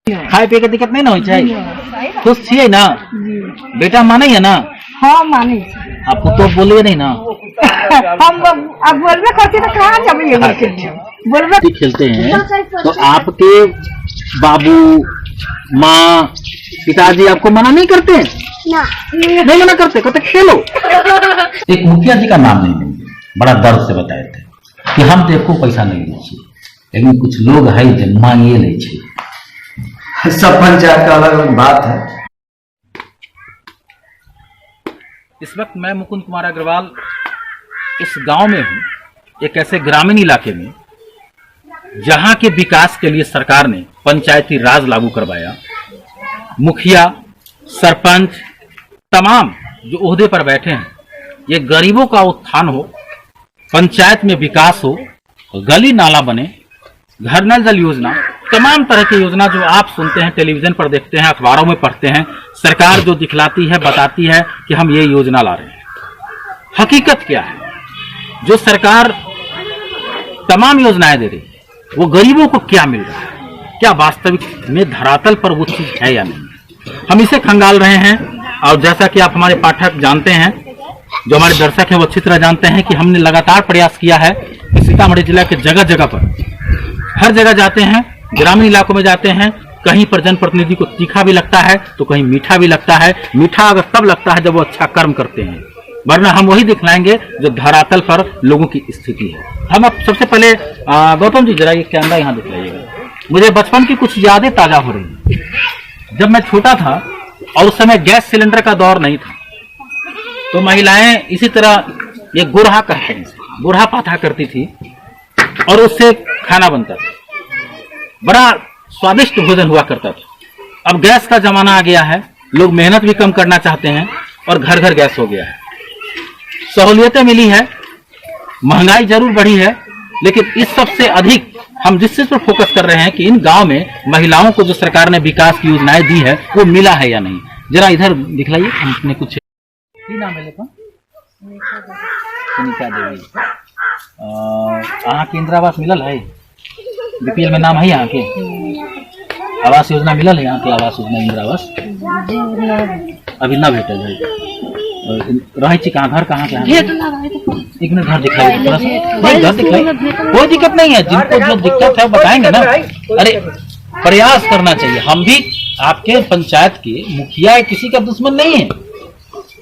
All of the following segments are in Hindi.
खाए पिए के दिक्कत नहीं ना हो चाहिए। खुश छिए ना बेटा, माने है ना? हाँ माने। आपको तो बोलिए नहीं ना। हम अब बोलबे करते तो कहाँ जब बोलबे खेलते हैं तो आपके बाबू माँ पिताजी आपको मना नहीं करते? नहीं मना करते, कहते खेलो। एक मुखिया जी का नाम नहीं लेंगे, बड़ा दर्द से बताए थे कि हम तो एको पैसा नहीं लै छी, लेकिन कुछ लोग है जो मांगिए ले छी। सब पंचायत का अलग अलग बात है। इस वक्त मैं मुकुंद कुमार अग्रवाल इस गांव में हूं, एक ऐसे ग्रामीण इलाके में जहां के विकास के लिए सरकार ने पंचायती राज लागू करवाया। मुखिया, सरपंच, तमाम जो ओहदे पर बैठे हैं, ये गरीबों का उत्थान हो, पंचायत में विकास हो, गली नाला बने, घर नल जल योजना, तमाम तरह की योजना जो आप सुनते हैं, टेलीविजन पर देखते हैं, अखबारों में पढ़ते हैं, सरकार जो दिखलाती है, बताती है कि हम ये योजना ला रहे हैं। हकीकत क्या है? जो सरकार तमाम योजनाएं दे रही है, वो गरीबों को क्या मिल रहा है? क्या वास्तविक में धरातल पर वो चीज है या नहीं? हम इसे खंगाल रहे हैं। और जैसा कि आप हमारे पाठक जानते हैं, जो हमारे दर्शक हैं वो अच्छी तरह जानते हैं कि हमने लगातार प्रयास किया है कि सीतामढ़ी जिला के जगह जगह पर, हर जगह जाते हैं, ग्रामीण इलाकों में जाते हैं, कहीं पर जनप्रतिनिधि को तीखा भी लगता है तो कहीं मीठा भी लगता है। मीठा अगर तब लगता है जब वो अच्छा कर्म करते हैं, वरना हम वही दिखलाएंगे जो धरातल पर लोगों की स्थिति है। हम अब सबसे पहले गौतम जी जरा ये कैमरा यहाँ दिखलाइएगा। मुझे बचपन की कुछ यादें ताजा हो रही हैं। जब मैं छोटा था और उस समय गैस सिलेंडर का दौर नहीं था, तो महिलाएं इसी तरह ये गुरहा कहते हैं, गुरहा पाथा करती थी और उससे खाना बनता था। बड़ा स्वादिष्ट भोजन हुआ करता था। अब गैस का जमाना आ गया है, लोग मेहनत भी कम करना चाहते हैं और घर घर गैस हो गया है। सहूलियतें मिली है, महंगाई जरूर बढ़ी है, लेकिन इस सबसे अधिक हम जिस चीज पर फोकस कर रहे हैं कि इन गांव में महिलाओं को जो सरकार ने विकास की योजनाएं दी है वो मिला है या नहीं। जरा इधर दिखलाइए। हमने कुछ नाम है सुनीता देवी, यहाँ के इंदिरा आवास मिलल है? बीपीएल में नाम है यहाँ के? आवास योजना मिलल है यहाँ के? आवास योजना इंदिरा आवास अभी ना भेटल है। रहे छी कहाँ? घर कहाँ के? एक मिनट घर दिखाई, थोड़ा सा घर दिखाई। कोई दिक्कत नहीं है, जिनको जो दिक्कत है बताएंगे ना। अरे प्रयास करना चाहिए। हम भी आपके पंचायत के मुखिया किसी का दुश्मन नहीं है।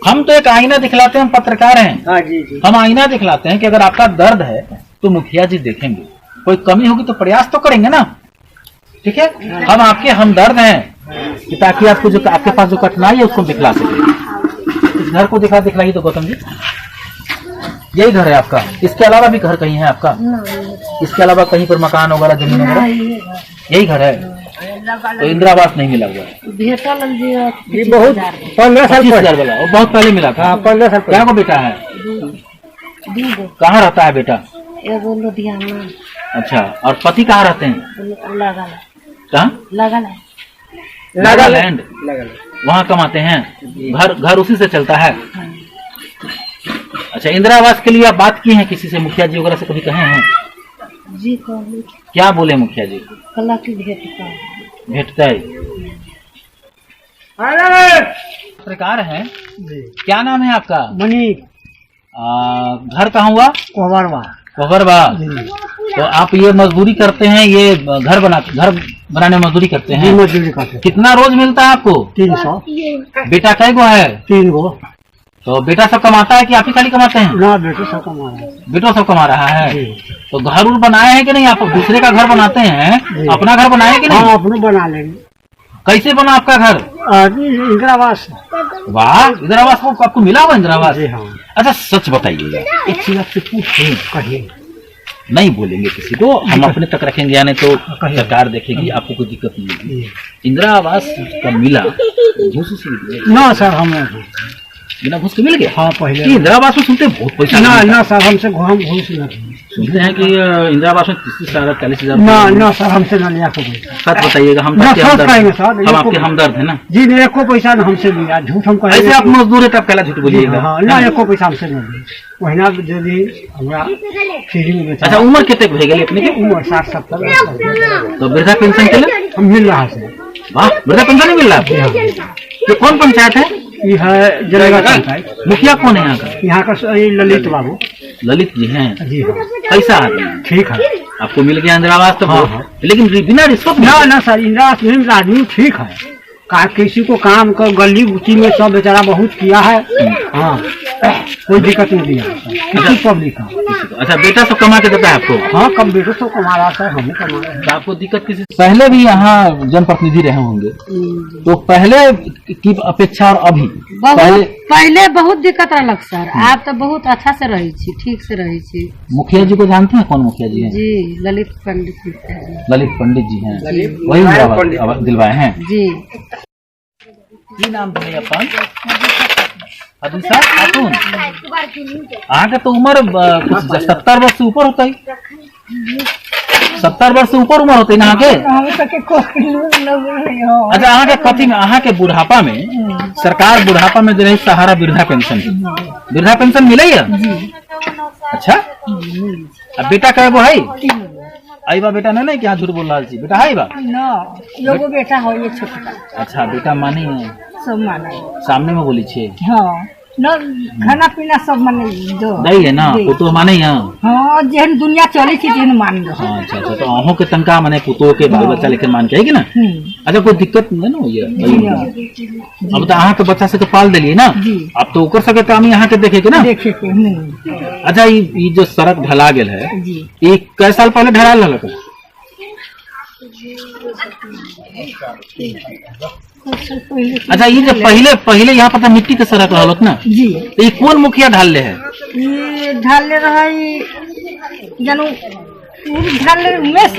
हम तो एक आईना दिखलाते हैं, हम पत्रकार हैं। हम आईना दिखलाते हैं कि अगर आपका दर्द है तो मुखिया जी देखेंगे, कोई कमी होगी तो प्रयास तो करेंगे ना। ठीक है, हम आपके हमदर्द हैं ताकि आपको जो आपके पास जो कठिनाई है उसको दिखला सके। इस घर को दिखलाइए तो गौतम जी, यही घर है आपका? इसके अलावा भी घर कहीं है आपका? इसके अलावा कहीं पर मकान वगैरह, जमीन वगैरह? यही घर है। तो इंदिरा आवास नहीं मिला हुआ है? बहुत 15,000 वाला, वो बहुत पहले मिला था। 15 साल। क्या को बेटा है? कहाँ रहता है बेटा? लुधियाना। अच्छा, और पति कहाँ रहते हैं? कहाँ? नागालैंड। वहाँ कमाते हैं? घर उसी से चलता है? अच्छा, इंदिरा आवास के लिए आप बात की है किसी से, मुखिया जी वगैरह से कभी कहे हैं? जी क्या बोले मुखिया जी? कला की भेटता है। पत्रकार है, क्या नाम है आपका? मनीष। घर कहाँ हुआ? कोबरवा। तो आप ये मजदूरी करते हैं, ये घर बनाने मजदूरी करते हैं? मजदूरी करते हैं। कितना रोज मिलता है आपको? 300। बेटा कै गो है? 3 गो। तो बेटा सब कमाता है कि आप ही खाली कमाते हैं? ना, बेटा सब कमा रहा है। बेटा सब कमा रहा है। तो घर उर बनाए हैं कि नहीं? आप दूसरे का घर बनाते हैं, अपना घर बनाए कि नहीं? हाँ, अपने बना लेंगे। कैसे बना आपका घर? इंदिरा आवास। वाह, इंदिरा आवास आपको मिला हुआ? इंदिरा आवास? हाँ। अच्छा सच बताइएगा, एक चीज आपसे पूछे, कहिए। नहीं बोलेंगे किसी को, हम अपने तक रखेंगे, यानी तो सरकार देखेगी, आपको कोई दिक्कत नहीं होगी। इंदिरा आवास का मिला ना सर? हम बिना घूस के मिल गया? हाँ पहले कि इंदिरा आवास में सुनते हैं बहुत पैसा ना मिलता है। ना सर हमसे हम घूस न सुनते हैं कि इंदिरा आवास में 30-40,000 ना ना सर हमसे ना लिया कोई पैसा। सच बताइएगा, हम ना, आपके सच हमदर्द कहेंगे हैं। सर, हम ये आपके को- हमदर्द है ना। जी ने एको पैसा न हमसे लिया, झूठ हम कहेंगे। ऐसे आप मजदूर है तब कहला झूठ बोलिएगा। हाँ ना एको पैसा हमसे न लिया, महीना जो भी हमरा फ्री में बेचा। अच्छा, उम्र कितने भे गेली अपने के? उम्र 60-70 तो वृद्धा पेंशन के लिए? हम मिल रहा है। वाह, वृद्धा पेंशन नहीं मिल रहा आपको? ये कौन पंचायत है? ये है जलेगा पंचायत। मुखिया कौन है यहाँ का? यहाँ का ये ललित बाबू। ललित जी हैं। जी हाँ कैसा आदमी है? ठीक है। आपको मिल गया इंदिरा आवास तो हाँ, बहुत। हाँ। लेकिन बिना रिश्वत में? ना ना सर इंदिरा आवास आदमी ठीक है, किसी को काम कर गली गुची में सब बेचारा बहुत किया है। हाँ कोई दिक्कत नहीं दिया किसी पब्लिक का। अच्छा, बेटा सब कमा के देता है आपको? हाँ कम बेटो तो कमा रहा था, हमें कमा रहे हैं। तो आपको दिक्कत किसी? पहले भी यहाँ जनप्रतिनिधि रहे होंगे, तो पहले की अपेक्षा और अभी पहले बहुत दिक्कत रहलक सर, आप तो बहुत अच्छा से रही छी, ठीक से रही छी। मुखिया जी को जानते हैं? कौन मुखिया जी हैं? जी ललित पंडित मुखिया जी। ललित पंडित जी हैं, वही इंदिरा आवास दिलवाए हैं। जी की नाम भेलै अपन? अदिशा खातून। अहाँ के तो उम्र 70 वर्ष से ऊपर होता है। 70 वर्ष से ऊपर उम्र होते है अहाँ के? अच्छा, अहाँ के कथी में, अहाँ के बुढ़ापा में सरकार बुढ़ापा में दे रही सहारा वृद्धा पेंशन मिले? अच्छा, अब बेटा कहे गो है? आई बा बेटा नहीं क्या झूठ बोल रहा छी? बेटा है बा? एगो बेटा हो ये छोटा अच्छा, बेटा मानी सब माने। सामने में बोली छे? हाँ न खाना पीना सब माने दो दई है ना, पुतो माने है? हाँ जेहन दुनिया चली थी तेहन मान दो। हाँ, अच्छा अच्छा, तो अहों के तनका माने पुतो के बाल बच्चा लेके मान के है कि ना? अच्छा, कोई दिक्कत नहीं ना ये? अब तो अहाँ के बच्चा से तो पाल दिलिए ना, अब तो ओकर सके काम यहाँ के देखे के ना? देखे के अच्छा, ये जो सड़क ढला गेल है, जी ये कै साल पहले ढलाल रहलक? अच्छा, ये जो पहले यहाँ पर मिट्टी के सड़क रहलक ना, जी तो ये कौन मुखिया ढालले है? ये ढाले रहा जानू ढाले उमेश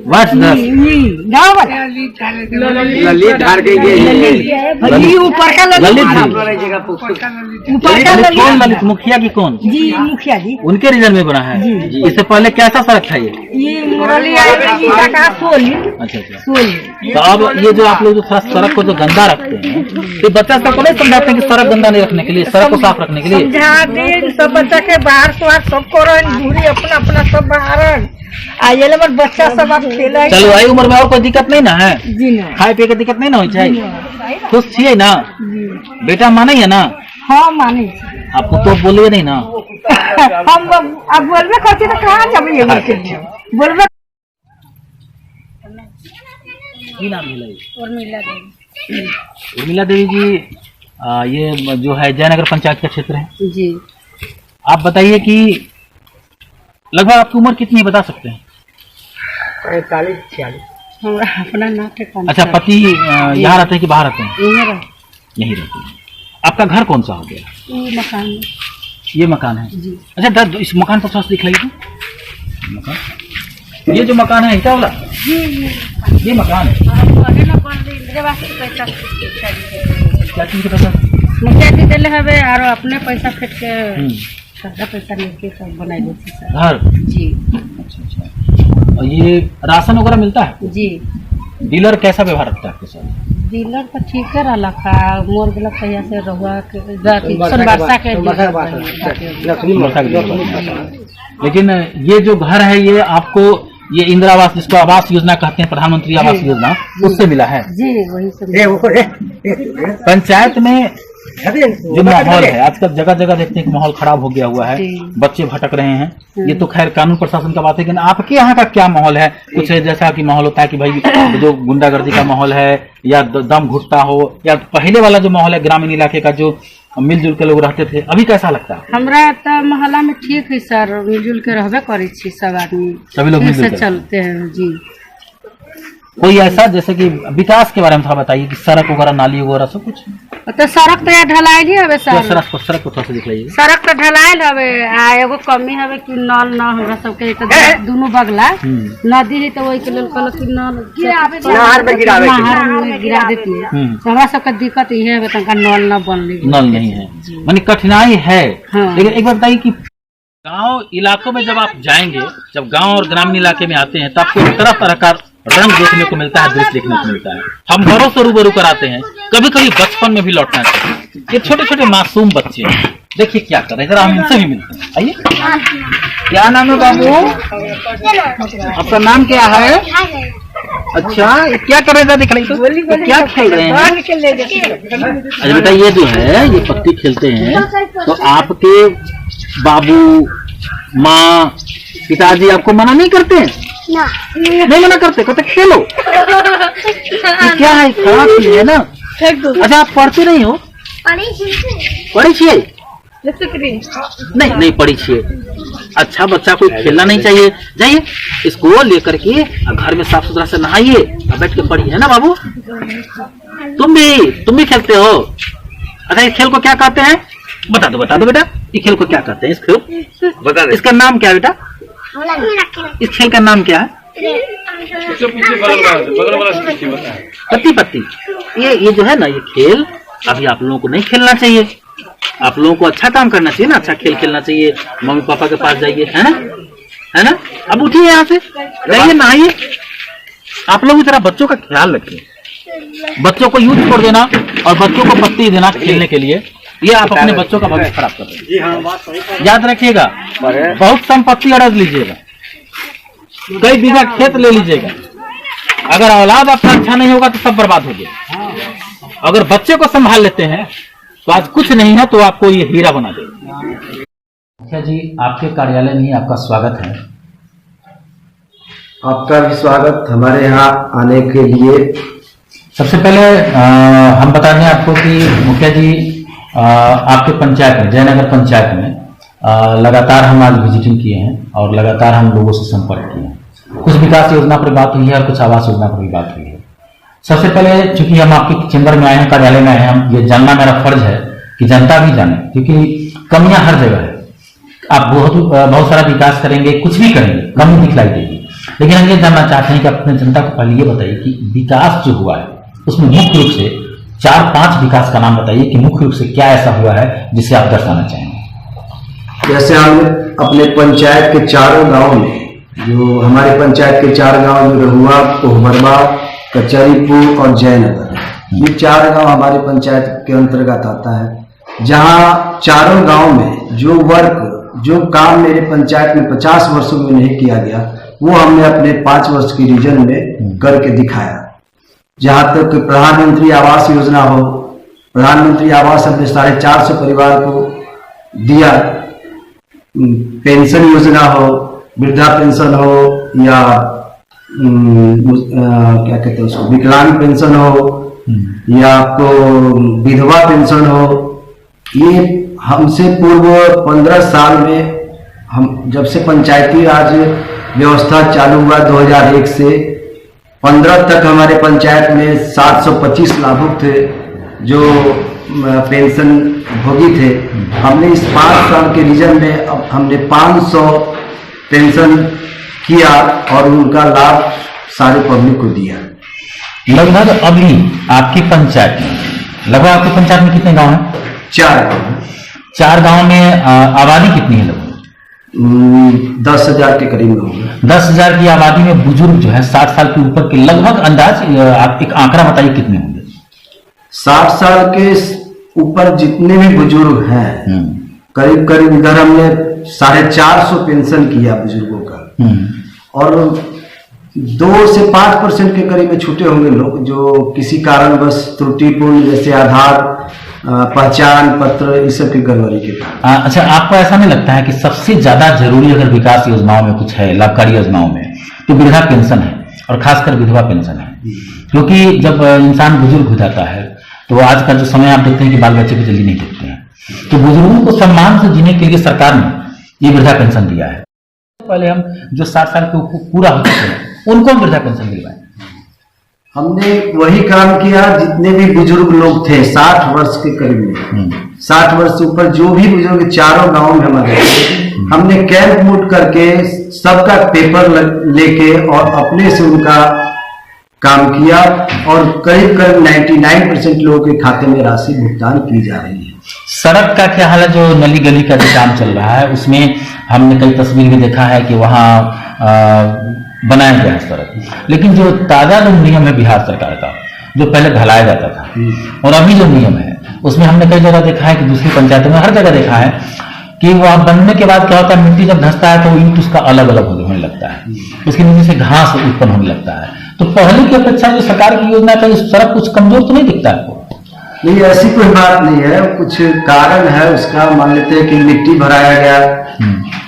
वाट दस गाँव वाला ललित हार गई ये ऊपर का ललित जी। ऊपर का ललित कौन? ललित मुखिया की कौन? जी मुखिया जी उनके रिजल्ट में बना है? इससे पहले कैसा सड़क था ये? ये मुरली आई का सोली अच्छा अच्छा। सोली। तो अब ये जो आप लोग जो थोड़ा सड़क को जो गंदा रखते हैं, तो बच्चा सबको नहीं समझाते हैं कि सड़क गंदा नहीं रखने के लिए, सड़क को साफ रखने के लिए? समझा दे सब बच्चा के बाहर सबको दूरी अपना अपना सब बाहर आइए ले बच्चा सब आप खेला। चलो, आई उम्र में और कोई दिक्कत नहीं ना है? जी ना खाए पिए के दिक्कत नहीं ना हो चाहिए? खुश छिए ना? बेटा माने है ना? हाँ मानी आपको तो बोलिए नहीं ना? हम अब बोलबे करती तो कहाँ जाबे ये बोलबे। की नाम है? उर्मिला देवी। उर्मिला देवी जी, ये जो है जयनगर पंचायत का क्षेत्र है। जी आप बताइए कि लगभग आपकी उम्र कितनी है, बता सकते हैं? 45-46। हमरा अपना नाटक। अच्छा, पति यहाँ रहते हैं कि बाहर रहते हैं? ये यहीं रहते हैं। आपका घर कौन सा हो गया? मकान में। ये मकान है? जी अच्छा, दर्द इस मकान पर थोड़ा सा दिखलाइए तो। मकान, ये जो मकान है इटा वाला, ये मकान है? क्या चीज का पैसा? मुखिया जी दिले हवे और अपने पैसा फेट के सादा पैसा लेके सब बनाई देती सर। घर? जी अच्छा अच्छा। और ये राशन वगैरह मिलता है? जी डीलर कैसा व्यवहार रखता है आपके साथ? डीलर तो ठीक है रहा का मोर गलत कहिया से रहुआ के सोनबरसा के लेकिन ये जो घर है ये आपको, ये इंदिरा आवास जिसको आवास योजना कहते हैं, प्रधानमंत्री आवास योजना, उससे मिला है? जी वही सब। पंचायत में जो माहौल है आजकल जगह जगह देखते हैं कि माहौल खराब हो गया हुआ है, बच्चे भटक रहे हैं। ये तो खैर कानून प्रशासन का बात है, लेकिन आपके यहाँ का क्या माहौल है? कुछ जैसा कि माहौल होता है कि भाई जो गुंडागर्दी का माहौल है या दम घुटता हो, या पहले वाला जो माहौल है ग्रामीण इलाके का जो मिलजुल के लोग रहते थे, अभी कैसा लगता है? हमरा तो मोहल्ला में ठीक है सर, मिलजुल के रहबे करे छी सब आदमी, सभी लोग ठीक से मिलजुल के चलते हैं। जी कोई ऐसा जैसे कि विकास के बारे में थोड़ा बताइए कि सड़क वगैरह नाली वगैरह सब कुछ तो सड़क तो यहाँ ढलाई नहीं हवे तो सर, सड़क को थोड़ा सा दिखलाइए। सड़क तो ढलाइल हवे आ एगो कमी हवे कि नल न हमरा सबके तो दोनों बगला नदी है तो वही के लेल कहल कि नल नहर में गिरा देती है तो हमरा सबके दिक्कत ये है तनका नल न बनले, नल नहीं है मानी कठिनाई है। हाँ। लेकिन एक बात बताइए कि गांव इलाकों में जब आप जाएंगे, जब गांव और ग्रामीण इलाके में आते हैं तो आपको तरह तरह का रंग देखने को मिलता है, दृश्य देखने को मिलता है। हम घरों से रूबरू कराते हैं, कभी कभी बचपन में भी लौटना चाहिए। ये छोटे छोटे मासूम बच्चे हैं, देखिए क्या कर रहे हैं, जरा हम इनसे भी मिलते हैं। आइए, क्या नाम है बाबू? आपका नाम क्या है? अच्छा, ये क्या कर रहे हैं? दिख रही तो क्या खेल रहे हैं? अच्छा बेटा, ये जो है ये पत्ती खेलते हैं तो आपके बाबू माँ पिताजी आपको मना नहीं करते हैं? नहीं मना करते, कहते खेलो। ये क्या है? खराब चीज है ना। अच्छा, आप पढ़ते नहीं हो? पढ़ी छिए? नहीं पढ़ी छिए। अच्छा बच्चा कोई खेलना नहीं चाहिए, जाइए इसको लेकर के घर में साफ सुथरा से नहाइए और बैठ के पढ़िए, है ना बाबू? तुम भी खेलते हो? अच्छा, इस खेल को क्या कहते हैं? बता दो बेटा, इस खेल को क्या कहते हैं? इस खेल बता दो, इसका नाम क्या है बेटा? इस खेल का नाम क्या है? पत्ती। ये जो है ना, ये खेल अभी आप लोगों को नहीं खेलना चाहिए। आप लोगों को अच्छा काम करना चाहिए ना, अच्छा खेल खेलना चाहिए। मम्मी पापा के पास जाइए, है ना? अब उठिए यहाँ से, जाइए नहाइए। आप लोग जरा बच्चों का ख्याल रखिए। बच्चों को यूज छोड़ देना और बच्चों को पत्ती देना खेलने के लिए, ये आप अपने बच्चों का भविष्य खराब कर रहे हैं। याद रखिएगा, बहुत संपत्ति अड़ज लीजिएगा, कई बीघा खेत ले लीजिएगा। अगर औलाद आपका अच्छा नहीं होगा तो सब बर्बाद हो गया। अगर बच्चे को संभाल लेते हैं तो आज कुछ नहीं है तो आपको ये हीरा बना देगा। मुखिया जी, आपके कार्यालय में आपका स्वागत है। आपका भी स्वागत हमारे यहाँ आने के लिए। सबसे पहले हम बता दें आपको कि मुखिया जी आपके पंचायत में, जयनगर पंचायत में लगातार हम आज विजिटिंग किए हैं और लगातार हम लोगों से संपर्क किए हैं। कुछ विकास योजना पर बात हुई है और कुछ आवास योजना पर भी बात हुई है। सबसे पहले चूंकि हम आपके चेंबर में आए हैं, कार्यालय में आए हैं, हम ये जानना मेरा फर्ज है कि जनता भी जाने, क्योंकि कमियां हर जगह है। आप बहुत सारा विकास करेंगे, कुछ भी करेंगे, कमी दिखलाई देगी, लेकिन हम ये जानना चाहते हैं कि अपने जनता को पहले ये बताइए कि विकास जो हुआ है उसमें मुख्य रूप से 4-5 विकास का नाम बताइए कि मुख्य रूप से क्या ऐसा हुआ है जिसे आप दर्शाना चाहेंगे। जैसे हम अपने पंचायत के चारों गांव में, जो हमारे पंचायत के 4 गांव जो रहुआ, कोहबरवा, कचहरीपुर और जयनगर, ये 4 गांव हमारे पंचायत के अंतर्गत आता है। जहां चारों गांव में जो काम मेरे पंचायत में 50 वर्षों में नहीं किया गया, वो हमने अपने 5 वर्ष की रीजन में करके दिखाया। जहां तक प्रधानमंत्री आवास योजना हो, प्रधानमंत्री आवास हमने 450 परिवार को दिया। पेंशन योजना हो, वृद्धा पेंशन हो या क्या कहते हैं उसको, विकलांग पेंशन हो या आपको विधवा पेंशन हो, ये हमसे पूर्व 15 साल में, हम जब से पंचायती राज व्यवस्था चालू हुआ 2001 से 15 तक हमारे पंचायत में 725 लाभुक थे जो पेंशन भोगी थे। हमने इस 5 साल के रीजन में अब हमने 500 पेंशन किया और उनका लाभ सारे पब्लिक को दिया। लगभग अभी आपकी पंचायत में, लगभग आपकी पंचायत में कितने गांव हैं? 4 गांव में आबादी कितनी है? लगभग 10,000 के करीब होंगे। 10,000 की आबादी में बुजुर्ग जो है 60 साल के ऊपर के, लगभग अंदाज आप एक आंकड़ा बताइए कितने होंगे? 60 साल के ऊपर जितने भी बुजुर्ग हैं, करीब करीब इधर हमने 450 पेंशन किया बुजुर्गों का, और 2 से 5% के करीब में छूटे होंगे लोग जो किसी कारणवश त्रुटिपूर्ण, जैसे आधार, पहचान पत्र, इस सब की गड़बड़ी के कारण। अच्छा, आपको ऐसा नहीं लगता है कि सबसे ज्यादा जरूरी अगर विकास योजनाओं में कुछ है, लाभकारी योजनाओं में, तो वृद्धा पेंशन है और खासकर विधवा पेंशन है? क्योंकि जब इंसान बुजुर्ग हो जाता है तो आज का जो समय आप देखते हैं कि बाल बच्चे को जल्दी नहीं देखते हैं, तो बुजुर्गों को सम्मान से जीने के लिए सरकार ने ये वृद्धा पेंशन दिया है। पहले हम जो 60 साल के पूरा हो चुके हैं उनको हम वृद्धा पेंशन दिलवाएं। हमने वही काम किया जितने भी बुजुर्ग लोग थे 60 वर्ष के करीब में, 60 वर्ष से ऊपर जो भी बुजुर्ग चारों गांव में हमारे, हमने कैंप मूट करके सबका पेपर लेके और अपने से उनका काम किया और करीब करीब 99% लोगों के खाते में राशि भुगतान की जा रही है। सड़क का क्या हाल है? जो नली गली का जो काम चल रहा है उसमें हमने कई तस्वीर भी देखा है कि वहाँ बनाया गया है सड़क, लेकिन जो ताजा जो नियम है बिहार सरकार का, जो पहले ढलाया जाता था और अभी जो नियम है उसमें हमने कई जगह देखा है कि दूसरी पंचायतों में हर जगह देखा है कि वह बनने के बाद क्या होता है, मिट्टी जब धंसता है तो ईंट उसका अलग अलग होने लगता है, उसके नीचे से घास उत्पन्न होने लगता है। तो पहले की अपेक्षा जो सरकार की योजना है सड़क कुछ कमजोर तो नहीं दिखता है? नहीं, ऐसी कोई बात नहीं है, कुछ कारण है उसका। मान लेते हैं कि मिट्टी भराया गया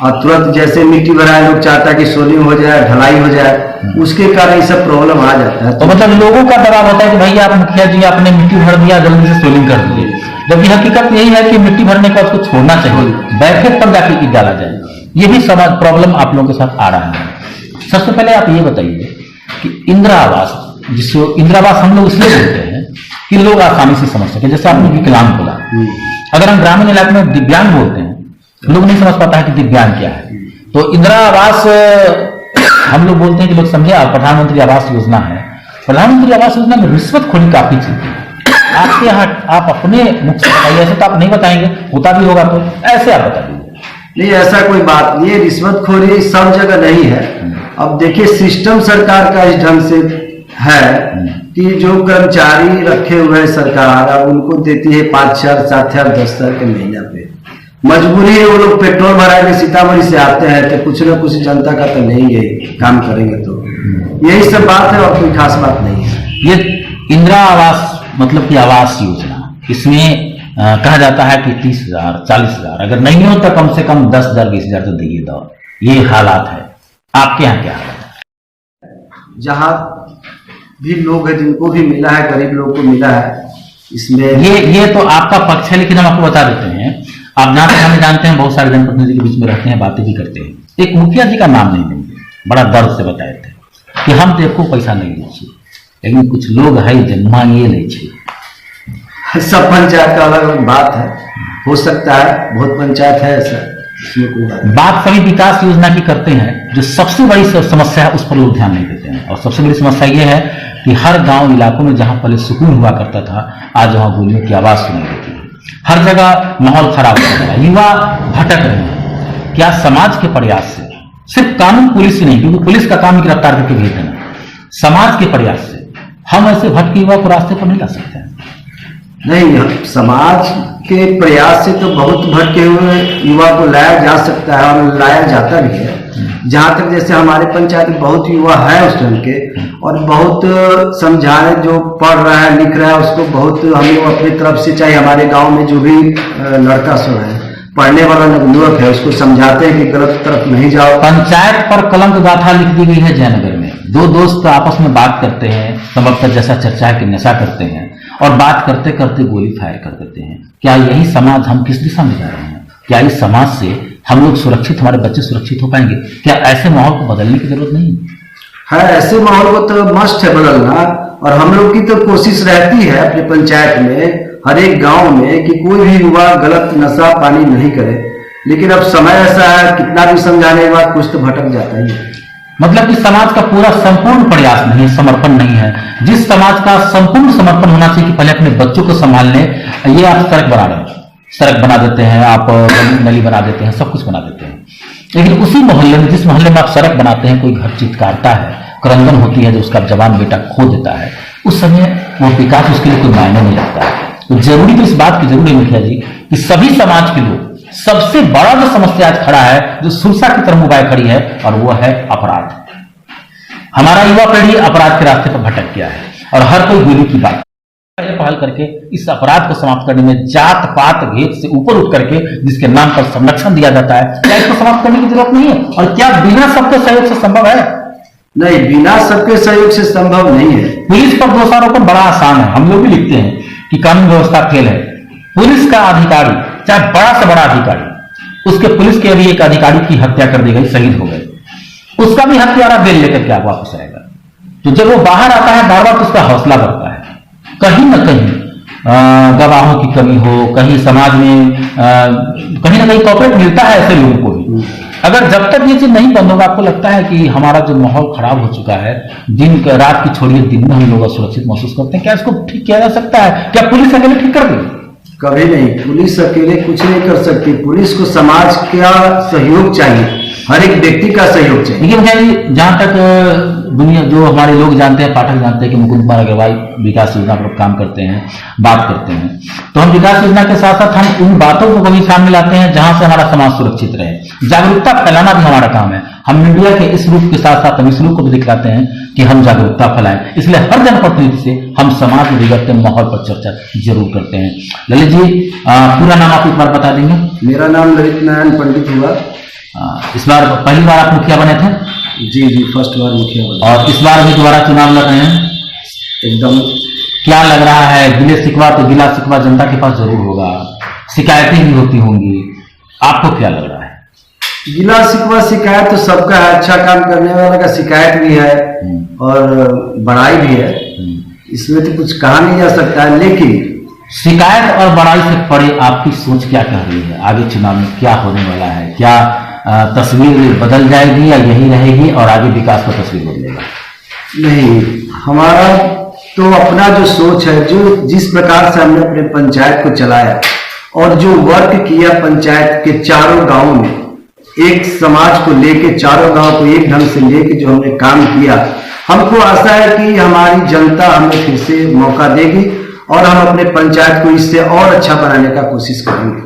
और तुरंत जैसे मिट्टी भराया लोग चाहता है कि सोलिंग हो जाए, ढलाई हो जाए, उसके कारण ये सब प्रॉब्लम आ जाता है। तो मतलब लोगों का दबाव होता है कि भैया आप मुखिया जी आपने मिट्टी भर दिया, जल्दी से सोलिंग कर दीजिए, जबकि हकीकत यही है कि मिट्टी भरने का उसको छोड़ना चाहिए, बैठक पर जाके ईंट डाला जाए। ये भी समाज प्रॉब्लम आप लोगों के साथ आ रहा है। सबसे पहले आप ये बताइए कि इंदिरा आवास, जिसको इंदिरा आवास हम लोग इसलिए बोलते हैं कि लोग आसानी से समझ सके, जैसे आपने विकलांग बोला, अगर हम ग्रामीण इलाके में दिव्यांग बोलते हैं लोग नहीं समझ पाता है कि दिव्यांग क्या है। तो इंदिरा आवास हम लोग बोलते हैं कि लोग समझे प्रधानमंत्री आवास योजना है। प्रधानमंत्री आवास योजना में रिश्वतखोरी काफी चलती है। आपके यहाँ आप अपने मुख से बताइए, ऐसे तो आप नहीं बताएंगे, होता भी होगा तो ऐसे आप बता दीजिए। नहीं, ऐसा कोई बात नहीं है, रिश्वतखोरी सब जगह नहीं है। अब देखिए सिस्टम सरकार का इस ढंग से है कि जो कर्मचारी रखे हुए हैं सरकार, अब उनको देती है 5,000, 7,000, 10,000 के महीना पे। मजबूरी है, वो लोग पेट्रोल भरा के सीतामढ़ी से आते हैं तो कुछ न कुछ जनता का तो नहीं है, काम करेंगे तो यही सब बात है और कोई खास बात नहीं है। ये इंदिरा आवास मतलब कि आवास योजना, इसमें कहा जाता है कि 30,000, 40,000, अगर नहीं हो तो कम से कम 10,000, 20,000 तो दिए दो। ये हालात है। आपके यहाँ क्या हालत है? जहाँ भी लोग हैं जिनको भी मिला है, गरीब लोग को मिला है, इसमें ये तो आपका पक्ष है, लेकिन हम आपको बता देते हैं, आप जहां तक हमें जानते हैं बहुत सारे जनप्रतिनिधि के बीच में रहते हैं, बातें भी करते हैं। एक मुखिया जी का नाम नहीं लेंगे, बड़ा दर्द से बताए थे कि हम देखो पैसा नहीं लीजिए, लेकिन कुछ लोग है जो मांगिए लीजिए। सब पंचायत का अलग अलग बात है, हो सकता है बहुत पंचायत है ऐसा, इसमें कोई बात नहीं। बात सभी विकास योजना की करते हैं, जो सबसे बड़ी समस्या है उस पर लोग ध्यान नहीं देते हैं। और सबसे बड़ी समस्या यह है कि हर गांव इलाकों में जहां पहले सुकून हुआ करता था, आज वहां गोलियों की आवाज सुनाई देती है। हर जगह माहौल खराब हो रहा है, युवा भटक रहे हैं। क्या समाज के प्रयास से, सिर्फ कानून पुलिस से नहीं, क्योंकि पुलिस का काम गिरफ्तार करके भेज देना, समाज के प्रयास से हम ऐसे भटके युवा को रास्ते पर नहीं ला सकते हैं? नहीं, समाज के प्रयास से तो बहुत भटके हुए युवा को लाया जा सकता है और लाया जाता भी है। जहां तक जैसे हमारे पंचायत में बहुत युवा है उस ढंग के और बहुत समझाने, जो पढ़ रहा है लिख रहा है उसको बहुत हम लोग अपनी तरफ से, चाहे हमारे गांव में जो भी लड़का सब है पढ़ने वाला युवक है उसको समझाते हैं कि गलत तरफ नहीं जाओ। पंचायत पर कलंक गाथा लिख दी गई है जयनगर में। दो दोस्त आपस में बात करते हैं, सबक जैसा चर्चा है कि नशा करते हैं और बात करते करते गोली फायर कर देते हैं। क्या यही समाज, हम किस दिशा में जा रहे हैं? क्या इस समाज से हम लोग सुरक्षित, हमारे बच्चे सुरक्षित हो पाएंगे? क्या ऐसे माहौल को बदलने की जरूरत नहीं है? ऐसे माहौल को तो मस्ट है बदलना, और हम लोग की तो कोशिश रहती है अपने पंचायत में, हर एक गांव में, कि कोई भी युवा गलत नशा पानी नहीं करे। लेकिन अब समय ऐसा है, कितना भी समझाने के बाद कुछ तो भटक जाता ही है। मतलब कि समाज का पूरा संपूर्ण प्रयास नहीं है, समर्पण नहीं है। जिस समाज का संपूर्ण समर्पण होना चाहिए कि पहले अपने बच्चों को संभाल ले, ये आप सड़क बना रहे हैं, सड़क बना देते हैं, आप नली बना देते हैं, सब कुछ बना देते हैं, लेकिन उसी मोहल्ले में, जिस मोहल्ले में आप सड़क बनाते हैं, कोई घर चित्कारता है, क्रंदन होती है, जो उसका जवान बेटा खो देता है, उस समय वो विकास उसके लिए कोई मायने नहीं रखता है। तो जरूरी तो इस बात की जरूर है मुखिया जी कि सभी समाज के लोग, सबसे बड़ा जो समस्या आज खड़ा है, जो सुरसा की तरफ उबाय खड़ी है, और वो है अपराध। हमारा युवा पीढ़ी अपराध के रास्ते पर भटक गया है और हर कोई गोली की बात पहल करके इस अपराध को समाप्त करने में जात पात भेद से ऊपर उठ करके जिसके नाम पर संरक्षण दिया जाता है, क्या इसको समाप्त करने की जरूरत नहीं है? और क्या बिना सबके सहयोग से संभव है? नहीं, बिना सबके सहयोग से संभव नहीं है। पुलिस पर दोषारोपण बड़ा आसान है, हम लोग भी लिखते हैं कि कानून व्यवस्था फेल है। पुलिस का अधिकारी, चाहे बड़ा से बड़ा अधिकारी, उसके पुलिस के भी एक अधिकारी की हत्या कर दी गई, शहीद हो गए, उसका भी हत्यारा बेल लेकर के आप वापस आएगा। तो जब वो बाहर आता है बार बार तो उसका हौसला बढ़ता है। कहीं ना कहीं गवाहों की कमी हो, कहीं समाज में कहीं ना कहीं कॉपरेट मिलता है ऐसे लोगों को भी। अगर जब तक ये चीज नहीं बंद होगा, आपको लगता है कि हमारा जो माहौल खराब हो चुका है, दिन रात की छोड़िए दिन में हम लोग सुरक्षित महसूस करते हैं, क्या इसको ठीक किया जा सकता है? क्या पुलिस अकेले ठीक कर देगी? कभी नहीं, पुलिस अकेले कुछ नहीं कर सकती। पुलिस को समाज का सहयोग चाहिए, हर एक व्यक्ति का सहयोग चाहिए। लेकिन भाई जहां तक दुनिया जो हमारे लोग जानते हैं, पाठक जानते हैं कि मुकुंद कुमार अग्रवाल विकास योजना पर काम करते हैं, बात करते हैं, तो हम विकास योजना के साथ साथ हम उन बातों को भी सामने लाते हैं जहां से हमारा समाज सुरक्षित रहे। जागरूकता फैलाना भी हमारा काम है। हम मीडिया के इस रूप के साथ साथ हम इस रूप को भी दिखलाते हैं कि हम जागरूकता फैलाएं। इसलिए हर जनप्रतिनिधि से हम समाज में बिगड़ते माहौल पर चर्चा जरूर करते हैं। ललित जी, पूरा नाम आप एक बार बता देंगे? मेरा नाम ललित नारायण पंडित हुआ। इस बार पहली बार आप मुखिया बने थे? जी, फर्स्ट बार मुखिया बना। और इस बार भी दोबारा चुनाव लड़ रहे हैं? एकदम। क्या लग रहा है? गिले शिकवा तो गिला शिकवा जनता के पास जरूर होगा, शिकायतें भी होती होंगी, आपको क्या लग रहा है? गिला शिकवा शिकायत तो सबका है, अच्छा काम करने वाला का शिकायत भी है और बड़ाई भी है, इसमें तो कुछ कहा नहीं जा सकता है। लेकिन शिकायत और बड़ाई से परे आपकी सोच क्या कह रही है? आगे चुनाव में क्या होने वाला है? क्या तस्वीर बदल जाएगी या यही रहेगी और आगे विकास का तस्वीर बदलेगा? नहीं, हमारा तो अपना जो सोच है, जो जिस प्रकार से हमने अपने पंचायत को चलाया और जो वर्क किया पंचायत के चारों गांवों में, एक समाज को लेके चारों गांव को एक ढंग से लेके जो हमने काम किया, हमको आशा है कि हमारी जनता हमें फिर से मौका देगी और हम अपने पंचायत को इससे और अच्छा बनाने का कोशिश करेंगे।